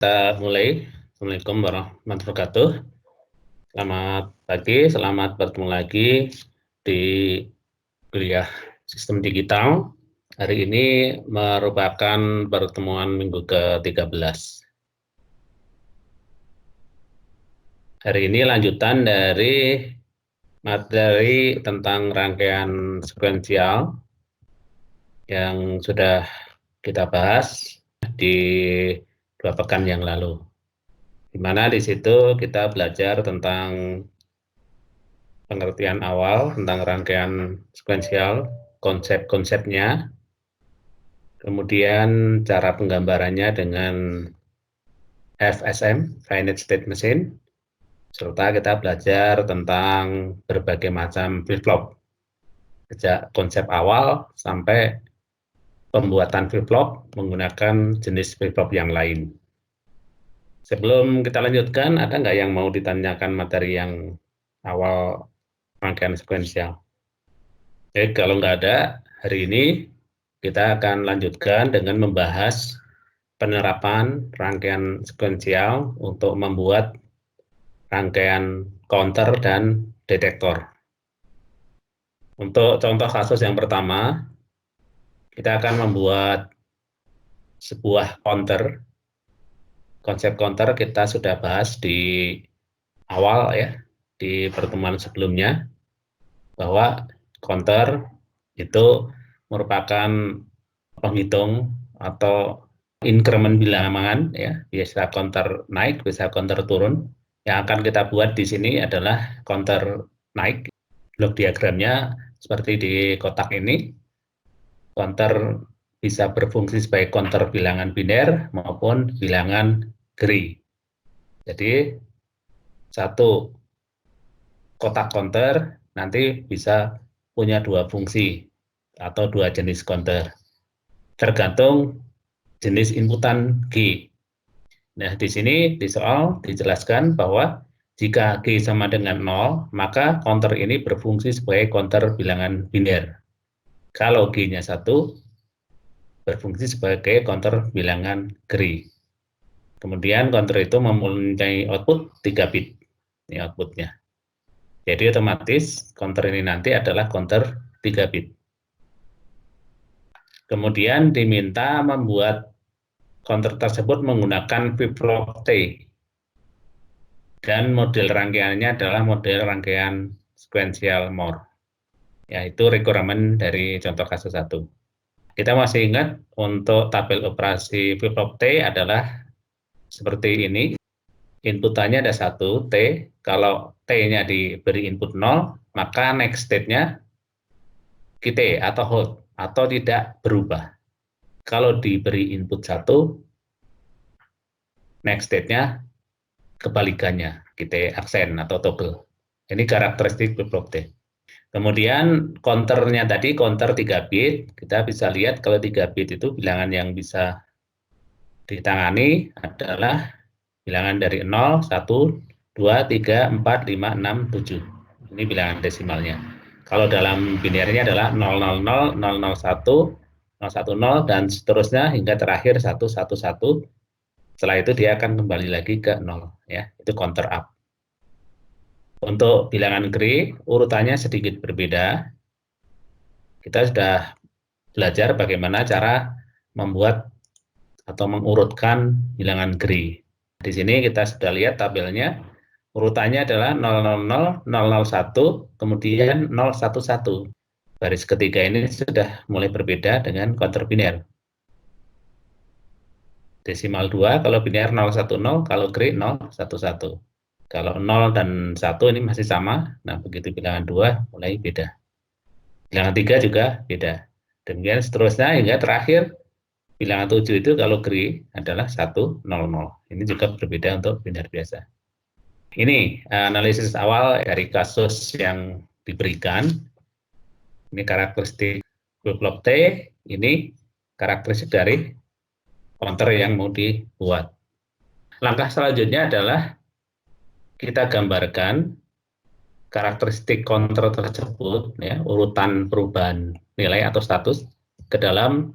Kita mulai. Assalamualaikum warahmatullahi wabarakatuh. Selamat pagi, selamat bertemu lagi di kuliah sistem digital. Hari ini merupakan pertemuan minggu ke-13. Hari ini lanjutan dari materi tentang rangkaian sekuensial yang sudah kita bahas di 2 pekan yang lalu. Di mana di situ kita belajar tentang pengertian awal tentang rangkaian sekuensial, konsep-konsepnya, kemudian cara penggambarannya dengan FSM, Finite State Machine, serta kita belajar tentang berbagai macam flip-flop, sejak konsep awal sampai pembuatan flip-flop menggunakan jenis flip-flop yang lain. Sebelum kita lanjutkan, ada nggak yang mau ditanyakan materi yang awal rangkaian sekuensial? Kalau nggak ada, hari ini kita akan lanjutkan dengan membahas penerapan rangkaian sekuensial untuk membuat rangkaian counter dan detektor. Untuk contoh kasus yang pertama, kita akan membuat sebuah counter. Konsep counter kita sudah bahas di awal ya, di pertemuan sebelumnya, bahwa counter itu merupakan penghitung atau increment bilangan ya, bisa counter naik, bisa counter turun. Yang akan kita buat di sini adalah counter naik. Blok diagramnya seperti di kotak ini. Counter bisa berfungsi sebagai counter bilangan biner maupun bilangan Gray. Jadi satu kotak counter nanti bisa punya 2 fungsi atau 2 jenis counter, tergantung jenis inputan G. Nah, di sini di soal dijelaskan bahwa jika G sama dengan 0, maka counter ini berfungsi sebagai counter bilangan biner. Kalau G-nya 1, berfungsi sebagai counter bilangan Gray. Kemudian counter itu mempunyai output 3 bit. Ini outputnya. Jadi otomatis counter ini nanti adalah counter 3 bit. Kemudian diminta membuat counter tersebut menggunakan flip-flop T. Dan model rangkaiannya adalah model rangkaian sequential Moore. Yaitu requirement dari contoh kasus 1. Kita masih ingat untuk tabel operasi flip-flop T adalah seperti ini. Inputannya ada 1, T. Kalau T-nya diberi input 0, maka next state-nya QT atau hold, atau tidak berubah. Kalau diberi input 1, next state-nya kebalikannya, QT absen atau toggle. Ini karakteristik flip-flop T. Kemudian counternya tadi, counter 3 bit, kita bisa lihat kalau 3 bit itu bilangan yang bisa ditangani adalah bilangan dari 0, 1, 2, 3, 4, 5, 6, 7. Ini bilangan desimalnya. Kalau dalam binernya adalah 000, 001, 010, dan seterusnya hingga terakhir 111. Setelah itu dia akan kembali lagi ke 0. Ya, itu counter up. Untuk bilangan Gray, urutannya sedikit berbeda. Kita sudah belajar bagaimana cara membuat atau mengurutkan bilangan Gray. Di sini kita sudah lihat tabelnya, urutannya adalah 000, 001, kemudian 011. Baris ketiga ini sudah mulai berbeda dengan counter biner. Desimal 2, kalau biner 010, kalau Gray 011. Kalau 0 dan 1 ini masih sama, nah begitu bilangan 2 mulai beda. Bilangan 3 juga beda. Demikian seterusnya hingga terakhir bilangan 7 itu kalau Gray adalah 100. Ini juga berbeda untuk biner biasa. Ini analisis awal dari kasus yang diberikan. Ini karakteristik flip-flop T, ini karakteristik dari counter yang mau dibuat. Langkah selanjutnya adalah kita gambarkan karakteristik counter tersebut, ya, urutan perubahan nilai atau status ke dalam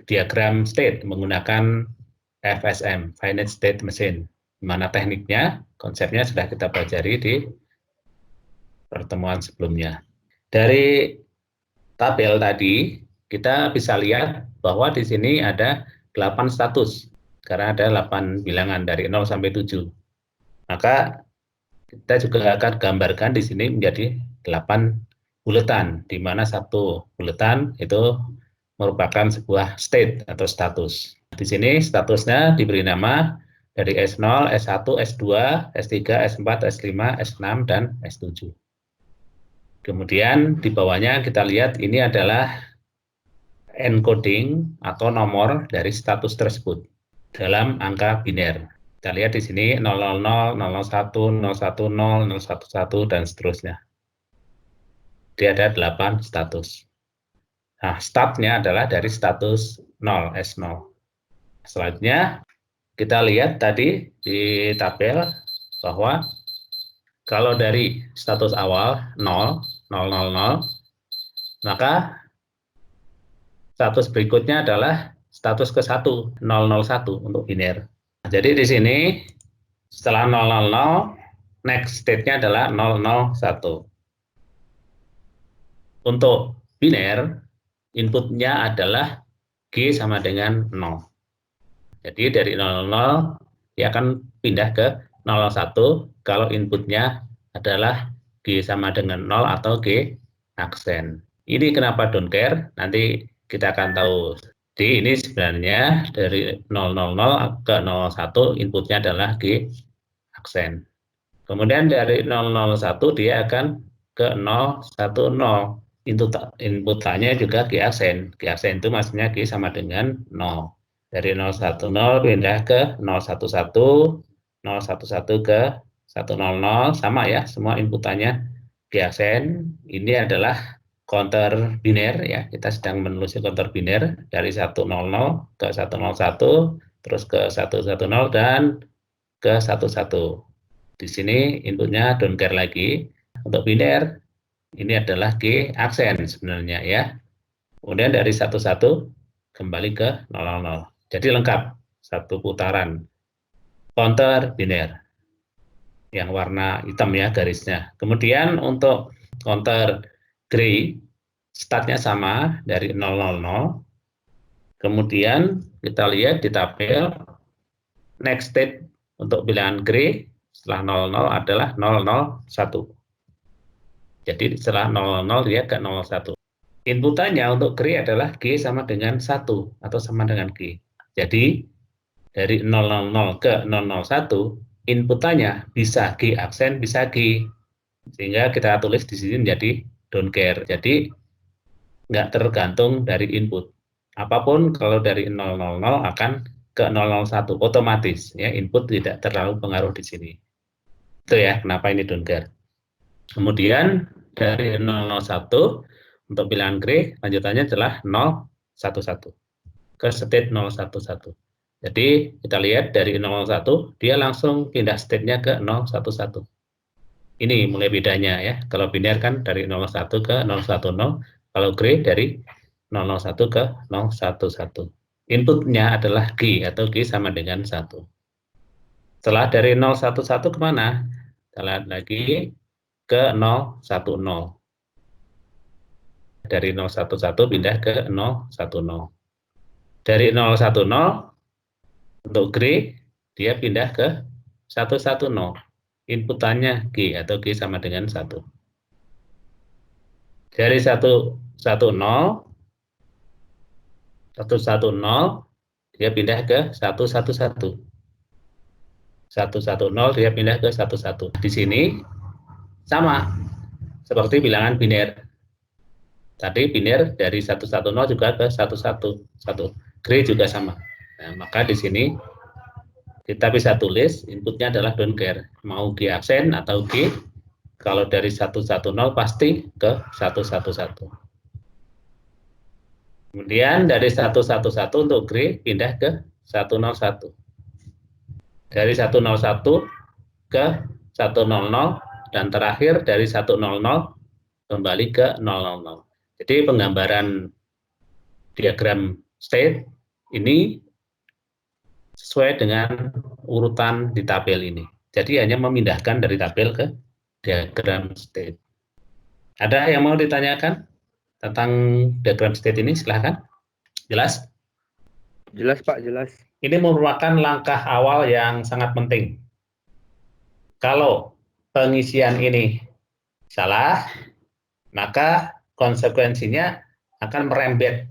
diagram state menggunakan FSM, Finite State Machine. Di mana tekniknya, konsepnya sudah kita pelajari di pertemuan sebelumnya. Dari tabel tadi, kita bisa lihat bahwa di sini ada 8 status, karena ada 8 bilangan dari 0 sampai 7. Maka kita juga akan gambarkan di sini menjadi 8 buletan, di mana satu buletan itu merupakan sebuah state atau status. Di sini statusnya diberi nama dari S0, S1, S2, S3, S4, S5, S6, dan S7. Kemudian di bawahnya kita lihat ini adalah encoding atau nomor dari status tersebut dalam angka biner. Kita lihat di sini 000, 001, 010, 011, dan seterusnya. Dia ada 8 status. Nah, startnya adalah dari status 0, S0. Selanjutnya, kita lihat tadi di tabel bahwa kalau dari status awal 0, 000, maka status berikutnya adalah status ke-1, 001 untuk biner. Jadi di sini setelah 000, next state-nya adalah 001. Untuk biner, inputnya adalah G sama dengan 0. Jadi dari 00 dia akan pindah ke 01 kalau inputnya adalah G sama dengan 0 atau G aksen. Ini kenapa don't care? Nanti kita akan tahu. Jadi ini sebenarnya dari 000 ke 01 inputnya adalah G aksen. Kemudian dari 001 dia akan ke 010. Inputannya juga G aksen. G aksen itu maksudnya G sama dengan 0. Dari 010 pindah ke 011, 011 ke 100, sama ya, semua inputannya G aksen. Ini adalah counter biner ya, kita sedang menelusuri counter biner dari 100 ke 101, terus ke 110 dan ke 11. Di sini inputnya don't care lagi. Untuk biner ini adalah G aksen sebenarnya ya. Kemudian dari 11 kembali ke 00. Jadi lengkap satu putaran counter biner yang warna hitam ya garisnya. Kemudian untuk counter gray startnya sama dari 000. Kemudian kita lihat di tabel next state untuk bilangan gray setelah 00 adalah 001. Jadi setelah 00 dia ke 01. Inputannya untuk gray adalah G sama dengan 1 atau sama dengan G. Jadi dari 000 ke 001 inputannya bisa G aksen, bisa G. Sehingga kita tulis di sini menjadi don't care. Jadi nggak tergantung dari input. Apapun kalau dari 000 akan ke 001 otomatis ya, input tidak terlalu pengaruh di sini. Itu ya kenapa ini don't care. Kemudian dari 001 untuk bilangan gray lanjutannya adalah 011 ke state 011. Jadi kita lihat dari 001 dia langsung pindah state-nya ke 011. Ini mulai bedanya ya. Kalau biner kan dari 01 ke 010, kalau gray dari 001 ke 011. Inputnya adalah G atau G sama dengan 1. Setelah dari 011 kemana? Kita lihat lagi ke 010. Dari 011 pindah ke 010. Dari 010 untuk gray dia pindah ke 110. Inputannya G atau G sama dengan 1. Dari 110 dia pindah ke 111. 110 dia pindah ke 11. Di sini sama seperti bilangan biner. Tadi biner dari 110 juga ke 111. Gray juga sama. Nah, maka di sini kita bisa tulis inputnya adalah don't care. Mau G aksen atau G, kalau dari 110 pasti ke 111. Kemudian dari 111 untuk gray pindah ke 101. Dari 101 ke 100 dan terakhir dari 100 kembali ke 000. Jadi penggambaran diagram state ini sesuai dengan urutan di tabel ini. Jadi hanya memindahkan dari tabel ke diagram state. Ada yang mau ditanyakan tentang diagram state ini? Silahkan. Jelas? Jelas Pak, jelas. Ini merupakan langkah awal yang sangat penting. Kalau pengisian ini salah, maka konsekuensinya akan merembet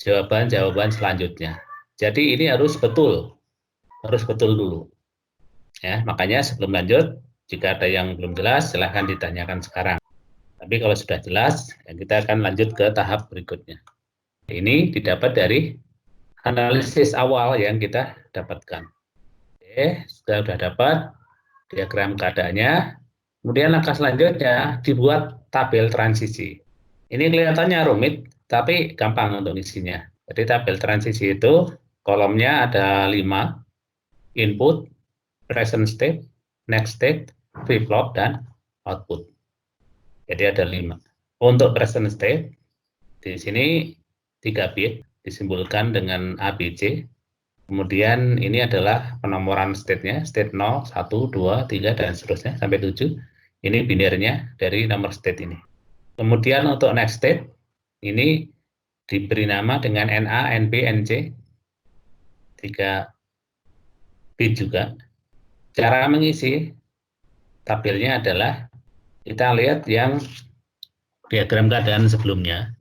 jawaban-jawaban selanjutnya. Jadi ini harus betul dulu. Ya, makanya sebelum lanjut, jika ada yang belum jelas, silahkan ditanyakan sekarang. Tapi kalau sudah jelas, ya kita akan lanjut ke tahap berikutnya. Ini didapat dari analisis awal yang kita dapatkan. Oke, sudah dapat diagram keadaannya. Kemudian langkah selanjutnya dibuat tabel transisi. Ini kelihatannya rumit, tapi gampang untuk isinya. Jadi tabel transisi itu kolomnya ada 5, input, present state, next state, flip-flop, dan output. Jadi ada 5. Untuk present state, di sini 3 bit, disimbolkan dengan ABC. Kemudian ini adalah penomoran state-nya, state 0, 1, 2, 3, dan seterusnya, sampai 7. Ini binarnya dari nomor state ini. Kemudian untuk next state, ini diberi nama dengan NA, NB, NC, 3 bit juga. Cara mengisi tabelnya adalah kita lihat yang diagram keadaan sebelumnya.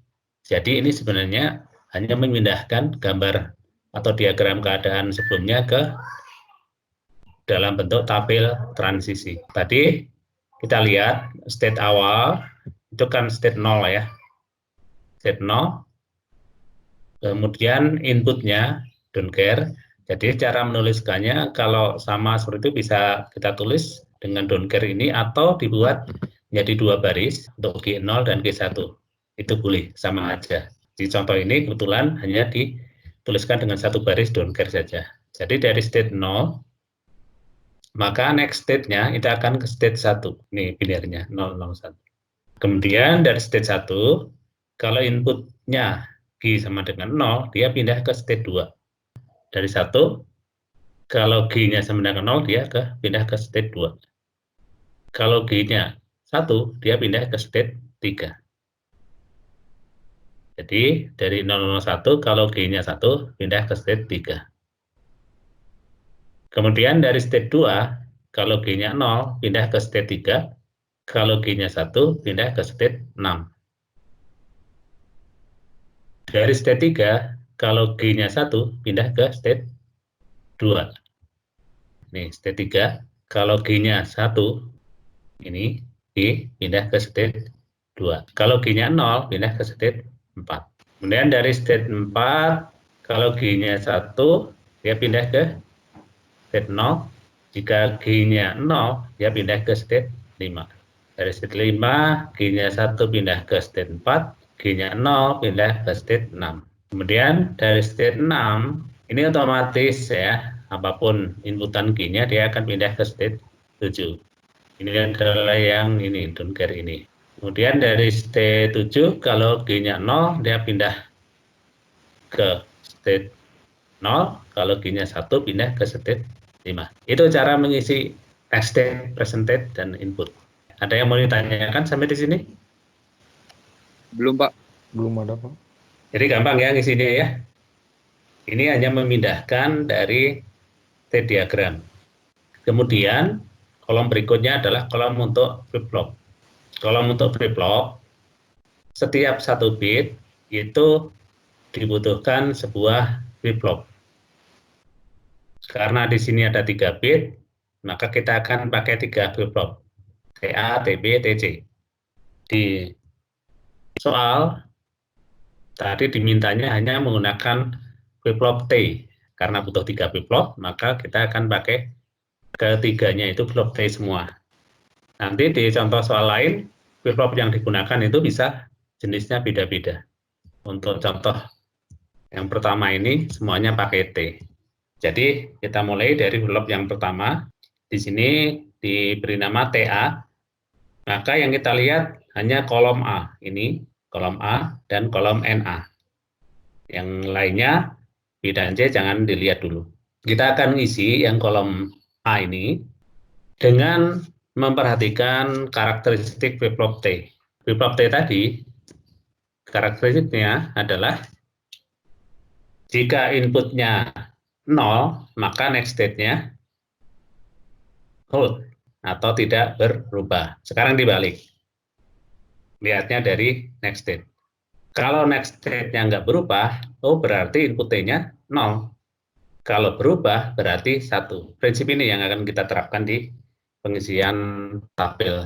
Jadi ini sebenarnya hanya memindahkan gambar atau diagram keadaan sebelumnya ke dalam bentuk tabel transisi. Tadi kita lihat state awal itu kan state 0 ya. State 0. Kemudian inputnya don't care. Jadi cara menuliskannya kalau sama seperti itu bisa kita tulis dengan don't care ini atau dibuat menjadi 2 baris untuk G0 dan G1. Itu boleh, sama aja. Di contoh ini kebetulan hanya dituliskan dengan 1 baris don't care saja. Jadi dari state 0, maka next state-nya itu akan ke state 1. Ini binarnya 001. Kemudian dari state 1, kalau inputnya G sama dengan 0, dia pindah ke state 2. Dari 1, kalau G-nya sama dengan 0, dia pindah ke state 2. Kalau G-nya 1, dia pindah ke state 3. Jadi dari 001, kalau G-nya 1, pindah ke state 3. Kemudian dari state 2, kalau G-nya 0, pindah ke state 3. Kalau G-nya 1, pindah ke state 6. Dari state 3, kalau G-nya 1, pindah ke state 2. Nih, state 3, kalau G-nya 1, ini G pindah ke state 2. Kalau G-nya 0, pindah ke state 4. Kemudian dari state 4, kalau G-nya 1, dia pindah ke state 0. Jika G-nya 0, dia pindah ke state 5. Dari state 5, G-nya 1 pindah ke state 4, G-nya 0 pindah ke state 6. Kemudian dari state 6, ini otomatis ya, apapun inputan G-nya dia akan pindah ke state 7. Ini adalah yang ini, don't care ini. Kemudian dari state 7, kalau G-nya 0, dia pindah ke state 0, kalau G-nya 1 pindah ke state 5. Itu cara mengisi next state, present state, dan input. Ada yang mau ditanyakan sampai di sini? Belum Pak. Belum ada, Pak. Jadi gampang ya ngisinya ya. Ini hanya memindahkan dari state diagram. Kemudian kolom berikutnya adalah kolom untuk flip-flop. Kolom untuk flip-flop, setiap 1 bit itu dibutuhkan sebuah flip-flop. Karena di sini ada 3 bit, maka kita akan pakai 3 flip-flop. TA, TB, TC. Di soal tadi dimintanya hanya menggunakan flip-flop T. Karena butuh 3 flip-flop, maka kita akan pakai ketiganya itu flip-flop T semua. Nanti di contoh soal lain, flip-flop yang digunakan itu bisa jenisnya beda-beda. Untuk contoh yang pertama ini semuanya pakai T. Jadi kita mulai dari flip-flop yang pertama. Di sini diberi nama TA. Maka yang kita lihat hanya kolom A. Ini kolom A dan kolom NA. Yang lainnya B dan C jangan dilihat dulu. kita akan isi yang kolom A ini dengan memperhatikan karakteristik flip-flop T. Flip-flop T tadi, karakteristiknya adalah jika inputnya 0, maka next state-nya hold atau tidak berubah. Sekarang dibalik. Lihatnya dari next state. Kalau next state-nya nggak berubah, oh berarti input T-nya 0. Kalau berubah berarti 1. Prinsip ini yang akan kita terapkan di pengisian tabel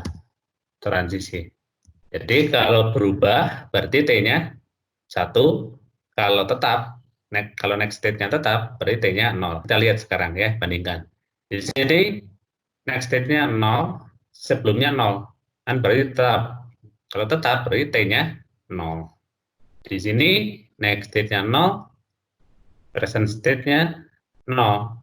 transisi. Jadi kalau berubah berarti T-nya 1. Kalau tetap, kalau next state-nya tetap, berarti T-nya 0. Kita lihat sekarang ya, bandingkan. Di sini next state-nya 0, sebelumnya 0. Kan berarti tetap. Kalau tetap berarti T-nya 0. Di sini next state-nya 0, present state-nya 0.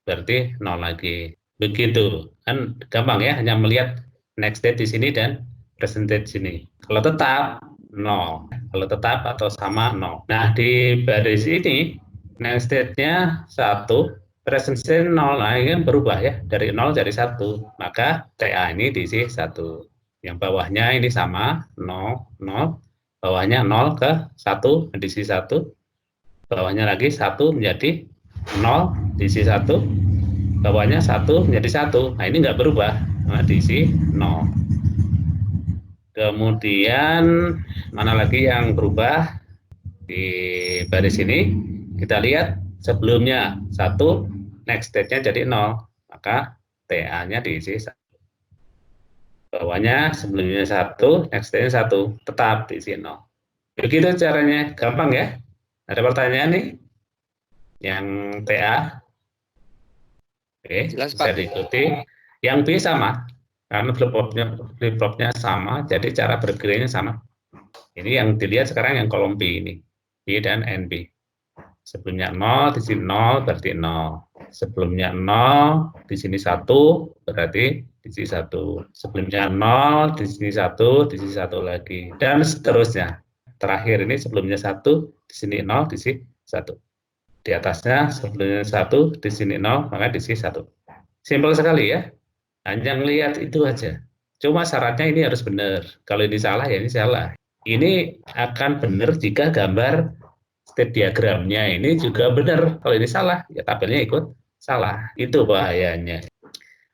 Berarti 0 lagi. Begitu. Kan gampang ya, hanya melihat next state di sini dan present state di sini. Kalau tetap 0. Kalau tetap atau sama 0. Nah, di baris ini next state-nya 1, present state 0. Nah, ini kan berubah ya, dari 0 jadi 1. Maka TA ini diisi 1. Yang bawahnya ini sama 0, 0. Bawahnya 0 ke 1 diisi 1. Bawahnya lagi 1 menjadi 0 diisi 1. Bawahnya 1 menjadi 1. Nah, ini nggak berubah. Nah, diisi 0. Kemudian mana lagi yang berubah di baris ini? Kita lihat sebelumnya 1, next state-nya jadi 0. Maka TA-nya diisi 1. Bawahnya sebelumnya 1, next state-nya 1. Tetap diisi 0. Begitu caranya. Gampang ya? Ada pertanyaan nih? Yang TA? Oke, Jelas, bisa Pak. diikuti. Yang B sama, karena flip-flopnya sama, jadi cara bergeraknya sama. Ini yang dilihat sekarang yang kolom B ini, B dan NB. Sebelumnya 0, di sini 0, berarti 0. Sebelumnya 0, di sini 1, berarti di sini 1. Sebelumnya 0, di sini 1, di sini 1 lagi. Dan seterusnya. Terakhir ini sebelumnya 1, di sini 0, di sini 1. Di atasnya sebelumnya 1, di sini 0, maka di sini 1. Simpel sekali ya. Hanya melihat itu aja. Cuma syaratnya ini harus benar. Kalau ini salah, ya ini salah. Ini akan benar jika gambar state diagramnya ini juga benar. Kalau ini salah, ya tabelnya ikut salah. Itu bahayanya.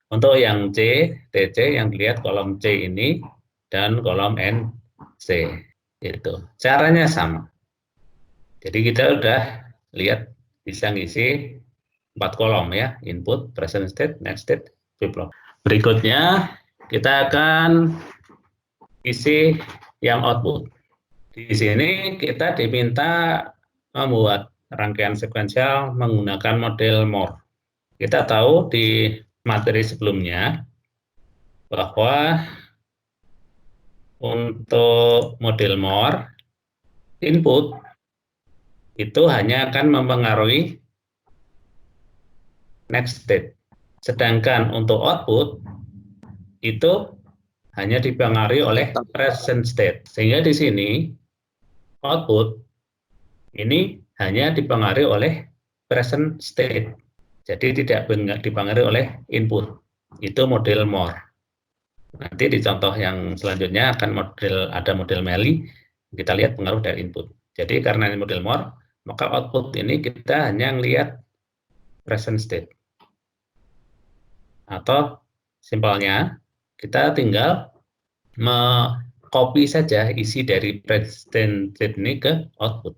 Untuk yang C, TC, yang dilihat kolom C ini, dan kolom NC. Itu. Caranya sama. Jadi kita udah lihat bisa ngisi 4 kolom ya, input, present state, next state, flip-flop. Berikutnya kita akan isi yang output. Di sini kita diminta membuat rangkaian sekuensial menggunakan model Moore. Kita tahu di materi sebelumnya bahwa untuk model Moore, input itu hanya akan mempengaruhi next state. Sedangkan untuk output itu hanya dipengaruhi oleh present state. Sehingga di sini output ini hanya dipengaruhi oleh present state. Jadi tidak dipengaruhi oleh input. Itu model Moore. Nanti di contoh yang selanjutnya akan ada model Mealy, kita lihat pengaruh dari input. Jadi karena ini model Moore, maka output ini kita hanya melihat present state. Atau simpelnya kita tinggal copy saja isi dari present state ini ke output.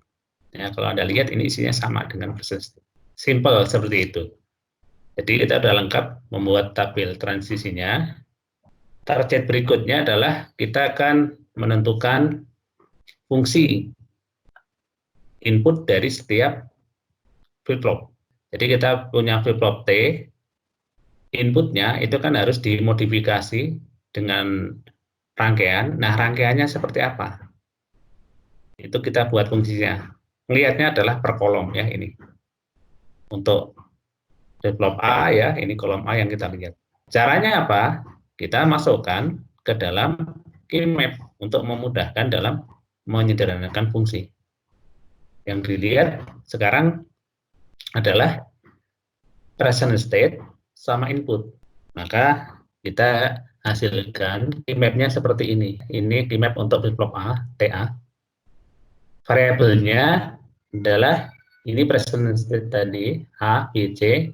Ya, kalau Anda lihat ini isinya sama dengan present state. Simple seperti itu. Jadi kita sudah lengkap membuat tabel transisinya. Target berikutnya adalah kita akan menentukan fungsi input dari setiap flip-flop. Jadi kita punya flip-flop T, inputnya itu kan harus dimodifikasi dengan rangkaian. Nah, rangkaiannya seperti apa? Itu kita buat fungsinya. Melihatnya adalah per kolom ya ini. Untuk flip-flop A ya, ini kolom A yang kita lihat. Caranya apa? Kita masukkan ke dalam keymap untuk memudahkan dalam menyederhanakan fungsi. Yang dilihat sekarang adalah present state sama input. Maka kita hasilkan key map-nya seperti ini. Ini key map untuk flip-flop A, TA. Variabelnya adalah ini present state tadi, A, B, C,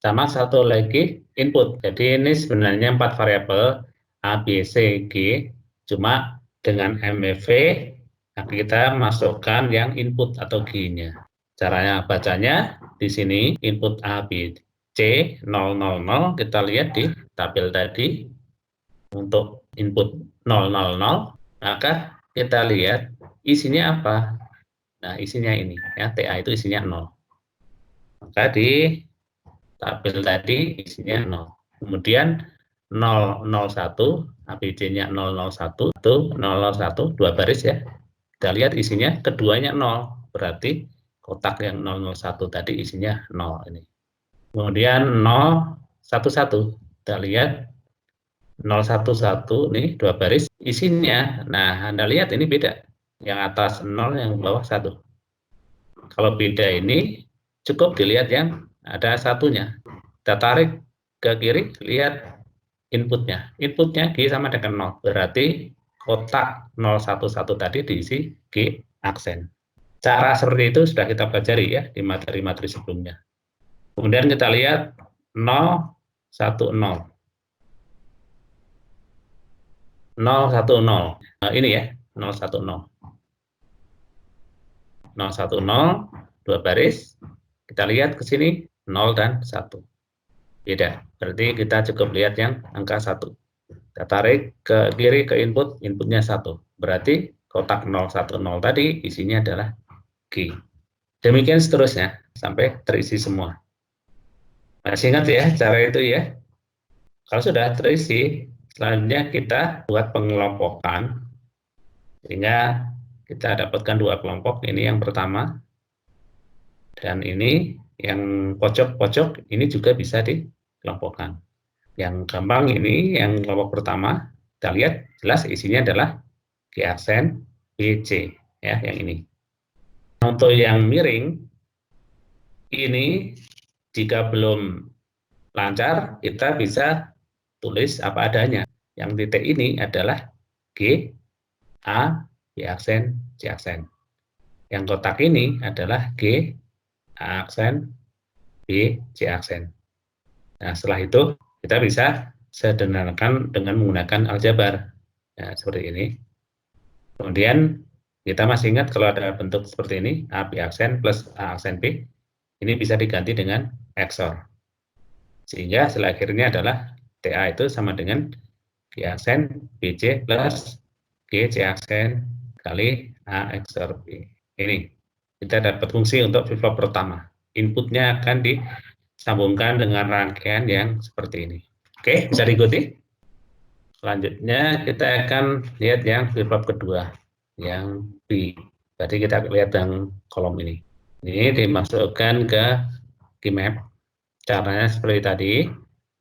sama satu lagi input. Jadi ini sebenarnya 4 variabel A, B, C, G, cuma dengan MVV kita masukkan yang input atau G-nya. Caranya bacanya di sini input A, B, C 000, kita lihat di tabel tadi untuk input 000, maka kita lihat isinya apa. Nah, isinya ini ya, TA itu isinya 0. Maka di tabel tadi isinya 0. Kemudian 001, ABC-nya 001, itu 001, 2 baris ya. Kita lihat isinya keduanya 0, berarti kotak yang 001 tadi isinya 0 ini. Kemudian 011, kita lihat 011 nih 2 baris isinya. Nah, Anda lihat ini beda. Yang atas 0, yang bawah 1. Kalau beda ini cukup dilihat yang ada satunya. Kita tarik ke kiri, lihat inputnya. Inputnya G sama dengan 0, berarti kotak 011 tadi diisi G aksen. Cara seperti itu sudah kita pelajari ya di materi-materi sebelumnya. Kemudian kita lihat 010. 010. Nah, ini ya, 010. 010, 2 baris. Kita lihat ke sini 0 dan 1. Beda. Berarti kita cukup lihat yang angka 1. Kita tarik ke kiri ke input, inputnya 1. Berarti kotak 010 tadi isinya adalah G. Demikian seterusnya sampai terisi semua. Masih ingat ya cara itu ya? Kalau sudah terisi, selanjutnya kita buat pengelompokan sehingga kita dapatkan 2 kelompok. Ini yang pertama dan ini yang pojok-pojok ini juga bisa dikelompokkan. Yang gampang ini yang kelompok pertama, kita lihat jelas isinya adalah G aksen BC ya, yang ini. Untuk yang miring ini jika belum lancar kita bisa tulis apa adanya. Yang titik ini adalah G A B aksen C aksen. Yang kotak ini adalah G A aksen B C aksen. Nah, setelah itu kita bisa sederhanakan dengan menggunakan aljabar ya, seperti ini. Kemudian kita masih ingat kalau ada bentuk seperti ini, A B aksen plus A aksen B, ini bisa diganti dengan XOR. Sehingga hasil akhirnya adalah TA itu sama dengan G aksen BC plus G C aksen kali A XOR B. Ini kita dapat fungsi untuk flip-flop pertama. Inputnya akan disambungkan dengan rangkaian yang seperti ini. Oke, bisa diikuti. Selanjutnya kita akan lihat yang flip-flop kedua, yang B. Tadi kita lihat yang kolom ini. Ini dimasukkan ke keymap. Caranya seperti tadi.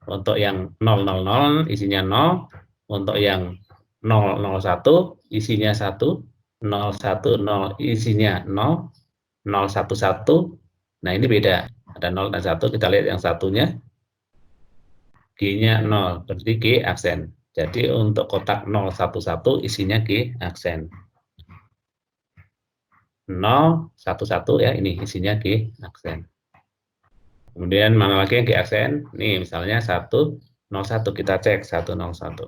Untuk yang 000 isinya 0, untuk yang 001 isinya 1, 010 isinya 0, 011. Nah, ini beda. Ada 0 dan 1, kita lihat yang satunya G-nya 0, berarti G aksen. Jadi untuk kotak 011 isinya G aksen. 011 ya, ini isinya G aksen. Kemudian mana lagi yang G aksen? Nih misalnya 101, kita cek 101.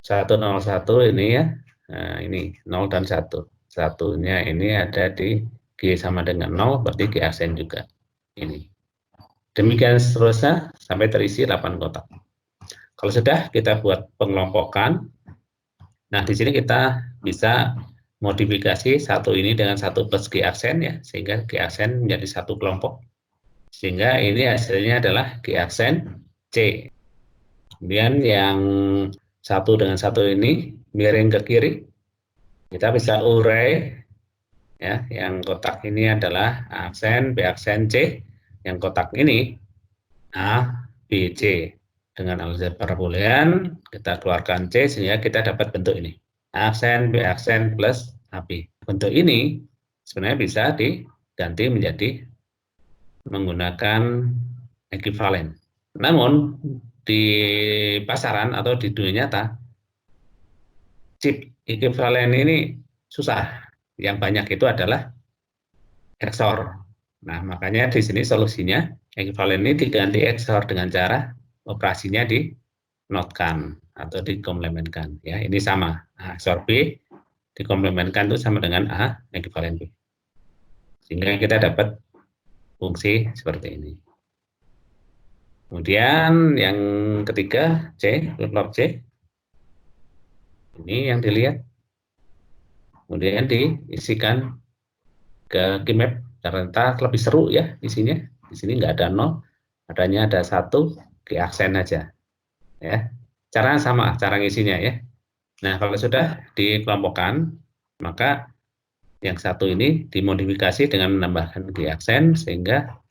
101 ini ya, nah ini 0 dan 1. Satunya ini ada di G sama dengan 0, berarti G aksen juga. Ini. Demikian seterusnya sampai terisi 8 kotak. Kalau sudah kita buat pengelompokan, nah di sini kita bisa modifikasi satu ini dengan 1 plus G aksen ya, sehingga G aksen menjadi satu kelompok. Sehingga ini hasilnya adalah G aksen C. Kemudian yang 1 dengan 1 ini miring ke kiri, kita bisa urai ya, yang kotak ini adalah A aksen, B aksen, C. Yang kotak ini A, B, C. Dengan aljabar boolean kita keluarkan C sehingga kita dapat bentuk ini. A aksen, B aksen plus AB. Bentuk ini sebenarnya bisa diganti menjadi menggunakan ekuivalen. Namun di pasaran atau di dunia nyata, chip ekuivalen ini susah. Yang banyak itu adalah XOR. Nah, makanya di sini solusinya ekuivalen ini diganti XOR dengan cara operasinya dinotkan atau dikomplementkan. Ya, ini sama. A XOR B dikomplementkan itu sama dengan A ekuivalen B. Sehingga kita dapat fungsi seperti ini. Kemudian yang ketiga C, flip-flop C. Ini yang dilihat. Kemudian diisikan ke keymap. Ternyata lebih seru ya isinya. Di sini nggak ada 0, adanya ada 1 key aksen aja. Ya. Cara sama, cara ngisinya ya. Nah, kalau sudah dikelompokkan, maka yang satu ini dimodifikasi dengan menambahkan key aksen sehingga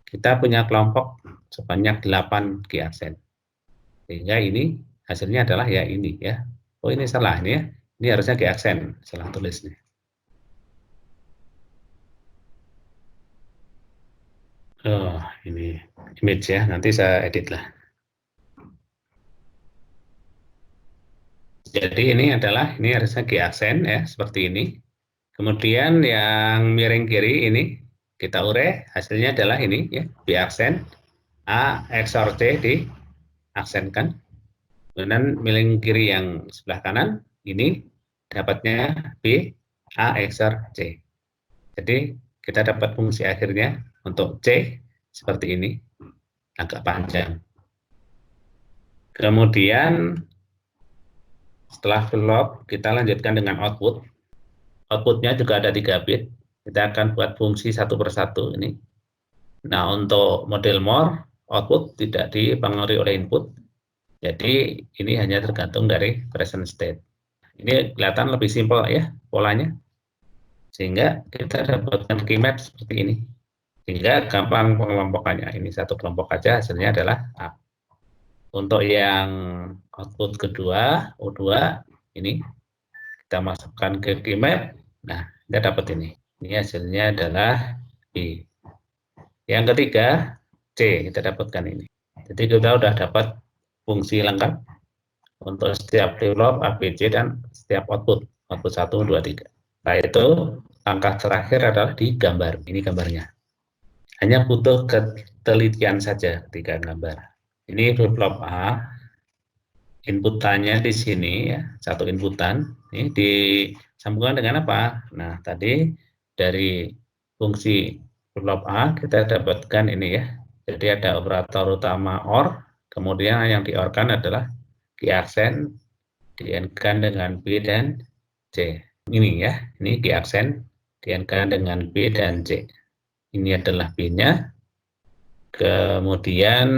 kita punya kelompok sebanyak 8 key aksen. Sehingga ini hasilnya adalah ya ini ya. Oh, ini salah ini ya. Ini harusnya key aksen, salah tulis nih. Oh, ini image ya, nanti saya edit lah. Jadi ini harusnya key aksen ya, seperti ini. Kemudian yang miring kiri ini kita urai, hasilnya adalah ini ya, B aksen, A XOR C diaksenkan. Kemudian miring kiri yang sebelah kanan ini dapatnya B A XOR C. Jadi kita dapat fungsi akhirnya untuk C seperti ini, agak panjang. Kemudian setelah flip, kita lanjutkan dengan output. Outputnya juga ada 3 bit. Kita akan buat fungsi satu persatu ini. Nah, untuk model more, output tidak dipengaruhi oleh input. Jadi ini hanya tergantung dari present state. Ini kelihatan lebih simpel ya polanya. Sehingga kita dapatkan keymap seperti ini. Sehingga gampang pengelompokannya. Ini satu kelompok aja, hasilnya adalah A. Untuk yang output kedua, O2, ini kita masukkan ke keymap. Nah, kita dapat ini. Ini hasilnya adalah B. Yang ketiga, C, kita dapatkan ini. Jadi kita sudah dapat fungsi lengkap untuk setiap flip-flop, ABC, dan setiap output. Output 1, 2, 3. Nah, itu langkah terakhir adalah di gambar. Ini gambarnya. Hanya butuh ketelitian saja ketika gambar. Ini flip-flop A, inputannya di sini ya, satu inputan. Ini disambungkan dengan apa? Nah, tadi dari fungsi flip-flop A kita dapatkan ini ya. Jadi ada operator utama OR, kemudian yang di-OR-kan adalah key aksen, di-AND-kan dengan B dan C. Ini ya, ini key aksen, di-AND-kan dengan B dan C. Ini adalah B-nya, kemudian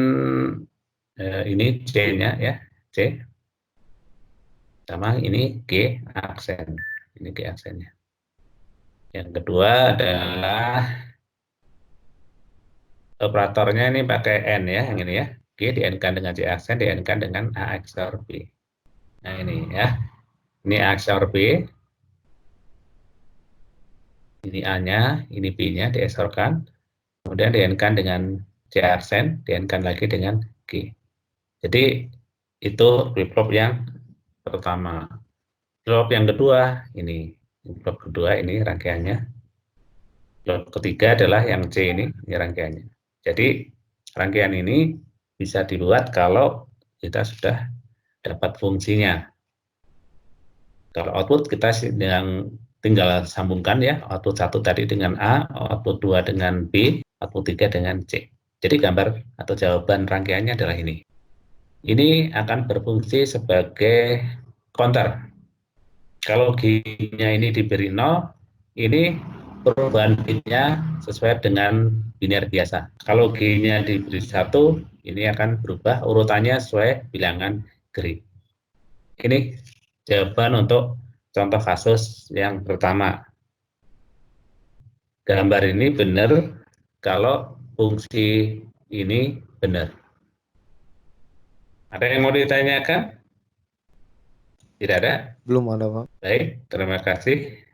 ini C-nya ya, C, sama ini G aksen, ini G aksennya. Yang kedua adalah operatornya ini pakai N ya, yang ini ya. G di-N-kan dengan C aksen, di-N-kan dengan A XOR B. Nah ini ya, ini A XOR B, ini A-nya, ini B-nya di XOR-kan, kemudian di-N-kan dengan C aksen, di-N-kan lagi dengan G. Jadi itu flip-flop yang pertama. Flip yang kedua ini flip kedua ini rangkaiannya. Flip ketiga adalah yang C ini rangkaiannya. Jadi rangkaian ini bisa dibuat kalau kita sudah dapat fungsinya. Kalau output kita yang tinggal sambungkan ya, output 1 tadi dengan A, output 2 dengan B, output 3 dengan C. Jadi gambar atau jawaban rangkaiannya adalah ini. Ini akan berfungsi sebagai counter. Kalau G-nya ini diberi 0, ini perubahan bitnya sesuai dengan biner biasa. Kalau G-nya diberi 1, ini akan berubah urutannya sesuai bilangan grid. Ini jawaban untuk contoh kasus yang pertama. Gambar ini benar kalau fungsi ini benar. Ada yang mau ditanyakan? Tidak ada? Belum ada, Pak. Baik, terima kasih.